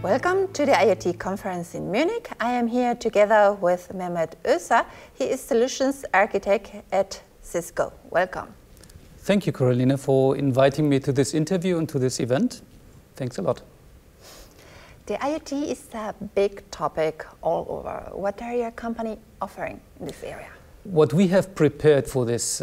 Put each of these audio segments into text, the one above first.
Welcome to the IoT conference in Munich. I am here together with Mehmet Özer. He is Solutions Architect at SYSGO. Welcome. Thank you, Caroline, for inviting me to this interview and to this event. Thanks a lot. The IoT is a big topic all over. What are your company offering in this area? What we have prepared for this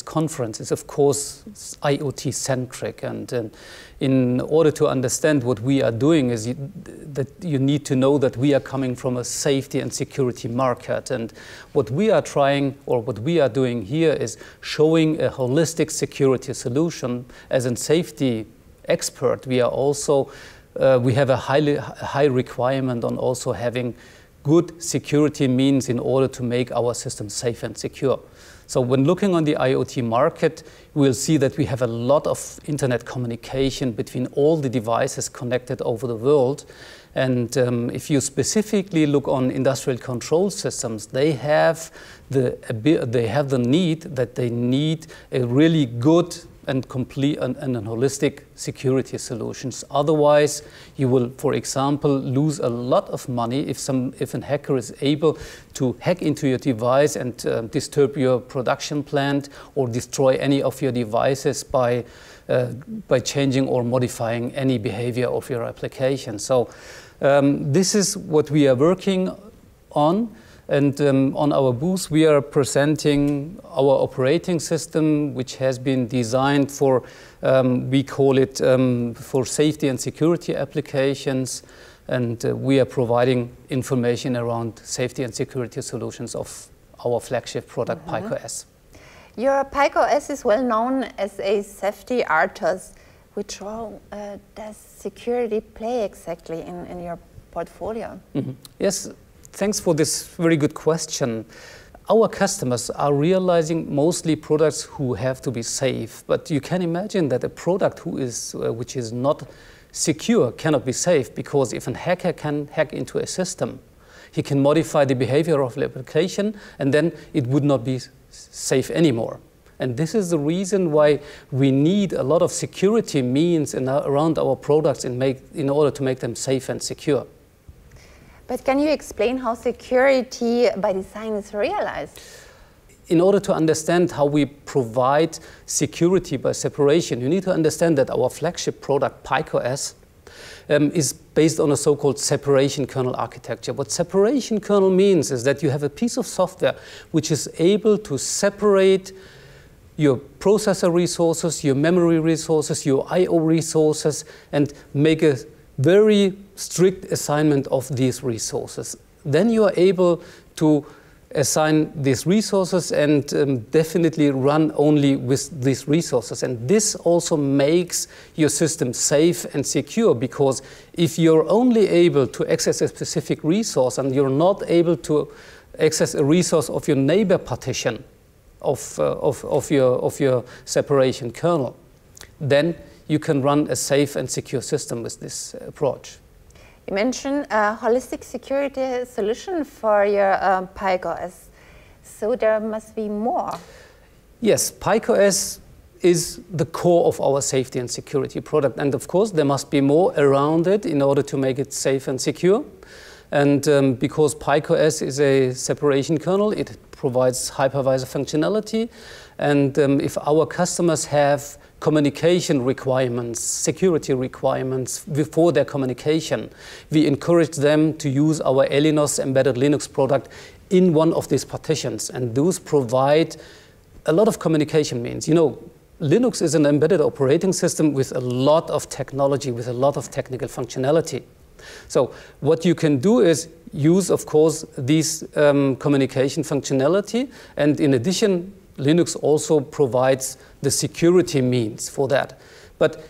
conference is, of course, IoT-centric. And in order to understand what we are doing, that you need to know that we are coming from a safety and security market. And what we are trying, or what we are doing here, is showing a holistic security solution. As a safety expert, we are also we have a high requirement on also having good security means in order to make our system safe and secure. So when looking on the IoT market, we'll see that we have a lot of internet communication between all the devices connected over the world. And if you specifically look on industrial control systems, they have the need that they need a really good and complete and holistic security solutions. Otherwise, you will, for example, lose a lot of money if a hacker is able to hack into your device and disturb your production plant or destroy any of your devices by changing or modifying any behavior of your application. So this is what we are working on. And on our booth, we are presenting our operating system, which has been designed for, we call it for safety and security applications. And we are providing information around safety and security solutions of our flagship product, PikeOS. Your PikeOS is well known as a safety RTOS. Which role does security play exactly in your portfolio? Yes. Thanks for this very good question. Our customers are realizing mostly products who have to be safe, but you can imagine that a product which is not secure cannot be safe, because if a hacker can hack into a system, he can modify the behavior of the application, and then it would not be safe anymore. And this is the reason why we need a lot of security means around our products in order to make them safe and secure. But can you explain how security by design is realized? In order to understand how we provide security by separation, you need to understand that our flagship product, PikeOS, is based on a so-called separation kernel architecture. What separation kernel means is that you have a piece of software which is able to separate your processor resources, your memory resources, your I/O resources, and make a very strict assignment of these resources. Then you are able to assign these resources and definitely run only with these resources. And this also makes your system safe and secure, because if you're only able to access a specific resource and you're not able to access a resource of your neighbor partition of your separation kernel, then you can run a safe and secure system with this approach. You mentioned a holistic security solution for your PikeOS, so there must be more. Yes, PikeOS is the core of our safety and security product, and of course there must be more around it in order to make it safe and secure. And because PikeOS is a separation kernel, it provides hypervisor functionality, and if our customers have communication requirements, security requirements before their communication, we encourage them to use our Elinos embedded Linux product in one of these partitions. And those provide a lot of communication means. You know, Linux is an embedded operating system with a lot of technology, with a lot of technical functionality. So what you can do is use, of course, these communication functionality, and in addition, Linux also provides the security means for that. But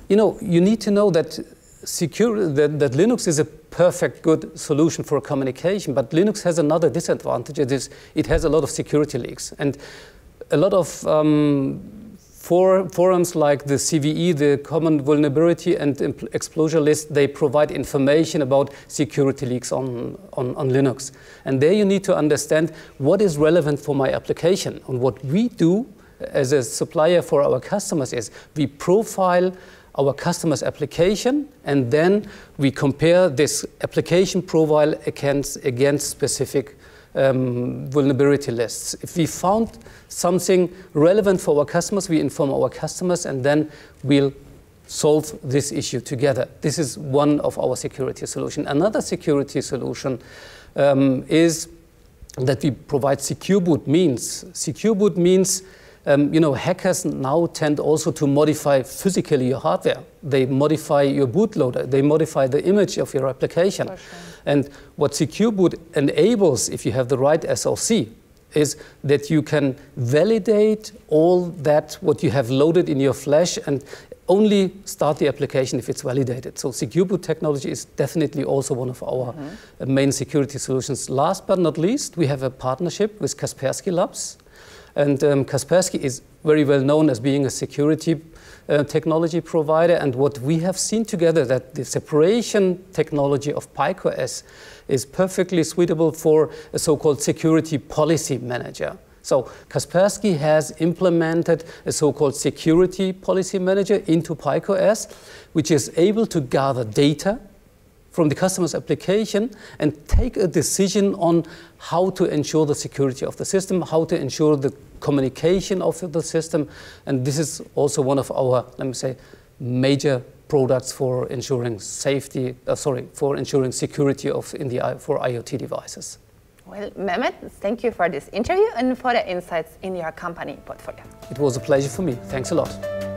you know, you need to know that that Linux is a perfect good solution for communication, but Linux has another disadvantage. It has a lot of security leaks, and a lot of forums like the CVE, the Common Vulnerability and Exposure List, they provide information about security leaks on Linux. And there you need to understand what is relevant for my application. And what we do as a supplier for our customers is we profile our customer's application, and then we compare this application profile against specific vulnerability lists. If we found something relevant for our customers, we inform our customers, and then we'll solve this issue together. This is one of our security solutions. Another security solution is that we provide secure boot means. Secure boot means hackers now tend also to modify physically your hardware. They modify your bootloader. They modify the image of your application. Sure. And what secure boot enables, if you have the right SOC, is that you can validate all that what you have loaded in your flash and only start the application if it's validated. So secure boot technology is definitely also one of our main security solutions. Last but not least, we have a partnership with Kaspersky Labs. And Kaspersky is very well known as being a security technology provider. And what we have seen together, that the separation technology of PikeOS is perfectly suitable for a so-called security policy manager. So Kaspersky has implemented a so-called security policy manager into PikeOS, which is able to gather data from the customer's application and take a decision on how to ensure the security of the system, how to ensure the communication of the system. And this is also one of our, let me say, major products for ensuring safety, for ensuring security for IoT devices. Well, Mehmet, thank you for this interview and for the insights in your company portfolio. It was a pleasure for me. Thanks a lot.